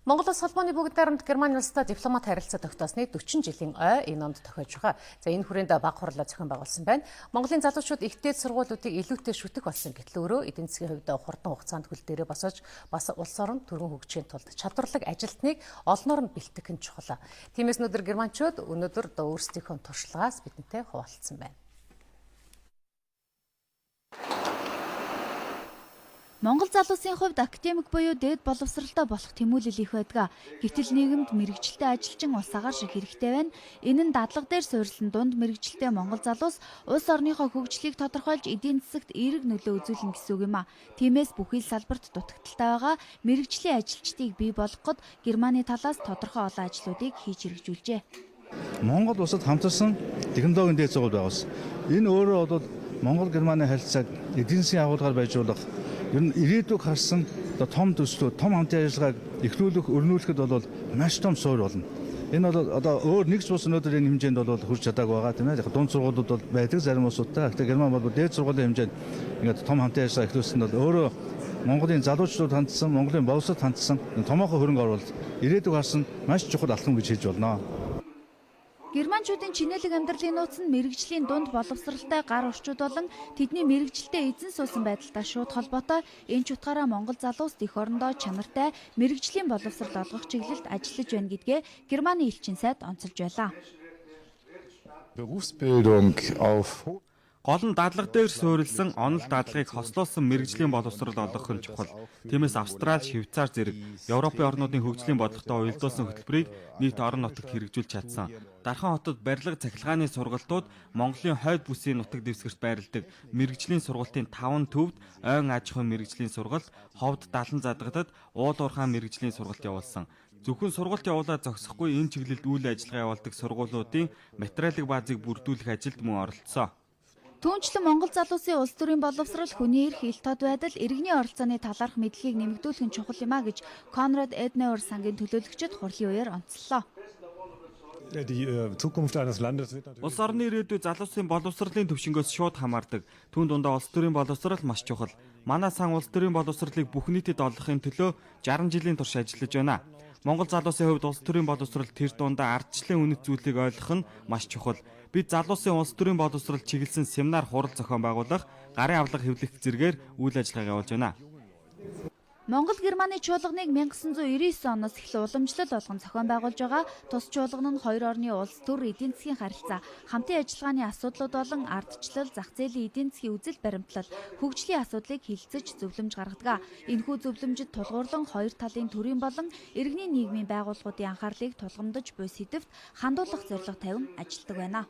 Монголоос холбооны бүгд найрамд Германы улстай дипломат харилцаа тогтоосны 40 жилийн ой энэ онд тохиож байгаа. За энэ хүрээнд баг хурлаа зохион байгуулсан байна. Монголын залуучууд ихтэй сургуулиудыг илүүтэй шүтэх болсон гэтэл өөрөө эдийн засгийн хувьд хурдан хугацаанд хөл дээрээ босож бас улс орон төрийн хөгжихийн тулд чадварлаг ажилтныг олноор нь бэлтгэх нь чухал. Тиймээс өнөөдөр германчууд өнөөдөр өөрсдийнхөө туршлагаас бидэнтэй хуваалцсан байна. Монгол залуусын хувьд академик буюу дээд боловсралтай болох тэмүүлэл их байдаг. Гэвтэл нийгэмд мэрэгжилтэй ажилчин улс агаар шиг хэрэгтэй байна. Энэ нь дадлага дээр суурилсан дунд мэрэгжилтэй монгол залуус улс орныхоо хөгжлийг тодорхойлж эдийн засагт эерэг нөлөө үзүүлнэ гэсэн үг юм а. Тиймээс бүхий л салбарт дутагдaltaй байгаа мэрэгжлийн ажилчдыг бий болгоход Германы талаас тодорхой олон ажлуудыг хийж хэрэгжүүлжээ. Монгол улсад хамтарсан технологийн дээд сургууль байгуулсан. Энэ өөрөө бол Монгол Германы харилцааг эдийн засгийн агуулгаар байжуулах ер нь ирээдүйг харсан том төслүүд, том хамтын ажиллагааг эхлүүлэх, өрнүүлэхэд бол маш том суурь болно. Энэ бол одоо өөр нэг ч улс өнөөдөр энэ хэмжээнд бол хүрч чадаагүй байгаа тийм ээ. Дунд сургуулиуд бол байдаг зарим улсуудтай. Гэхдээ Герман бол дээд сургуулийн хэмжээнд ингээд том хамтын ажиллагаа эхлүүлсэн бол өөрөө Монголын залуучууд хандсан, Монголын боловсролд хандсан томоохон хөрөнгө оруулалт ирээдүйг харсан маш чухал алхам гэж хэлж болно. Германчуудын чинэлэг амьдралын нууц нь мэрэгжлийн дунд боловсралтай гар орчууд болон тэдний мэрэгжилтэй эзэн суусан байдалтай шууд холбоотой. Энэ ч утгаараа монгол залуус эх орондоо чанартай мэрэгжлийн боловсрал олгох чиглэлд ажиллаж байна гэдгээ Германы элчин сайд онцолж байлаа. Гол нь дадлага дээр суурилсан онол дадлагыг хослуулсан мэрэгжлийн боловсрол олгох нь чухал. Тиймээс Австрали, Швейцар зэрэг Европын орнуудын хөгжлийн бодлоготой уялдуулсан хөтөлбөрийг нийт орон нутагт хэрэгжүүлж чадсан. Дархан хотод барилга цахилгааны сургалтууд Монголын хойд бүсийн нутаг дэвсгэрт байрладаг мэрэгжлийн сургалтын 5 төвд ойн аж ахуйн мэрэгжлийн сургалт, ховд Далан задгадад уул уурхай мэрэгжлийн сургалт явуулсан. Зөвхөн сургалт явуулаад зогсохгүй энэ чиглэлд үйл ажиллагаа явуулдаг сургуулиудын материалын баазыг бүрдүүлэх ажилд мөн оролцсон. Түүнчлэн монгол залуусын улс төрийн боловсрал хүний эрх ил тод байдал иргэний оролцооны талаарх мэдлэгийг нэмэгдүүлэх нь чухал юм а гэж Конрад Эднауэр сангийн төлөөлөгчид хурлын үеэр онцлоо. Улс орны ирээдүй залуусын боловсролын төвшнгөөс шууд хамаардаг. Түүн дундаа улс төрийн боловсрал маш чухал. Манай сан улс төрийн боловсролыг бүх нийтэд олгохын төлөө 60 жилийн турш ажиллаж байна. Монгол залуусын хувьд улс төрийн боловсрол тэр дундаа ардчлалын үнэт зүйлийг ойлгох нь маш чухал. Бид залуусын улс төрийн боловсрол чиглэсэн семинар хурал зохион байгуулах, гарын авлага хэвлэх зэргээр үйл ажиллагаа явуулж байна. Монгол Германы чуулганыг 1999 оноос эхлэн уламжлал болгон зохион байгуулж байгаа. Тус чуулган нь хоёр орны улс төр эдийн засгийн харилцаа, хамтын ажиллагааны асуудлууд болон ардчлал, зах зээлийн эдийн засгийн үзэл баримтлал, хөгжлийн асуудлыг хэлэлцэж зөвлөмж гаргадаг. Энэхүү зөвлөмжид тулгуурлан хоёр талын төрийн болон иргэний нийгмийн байгууллагуудын анхаарлыг тулгамдж буй сэдвт хандуулах зорилго тавин ажилладаг байна.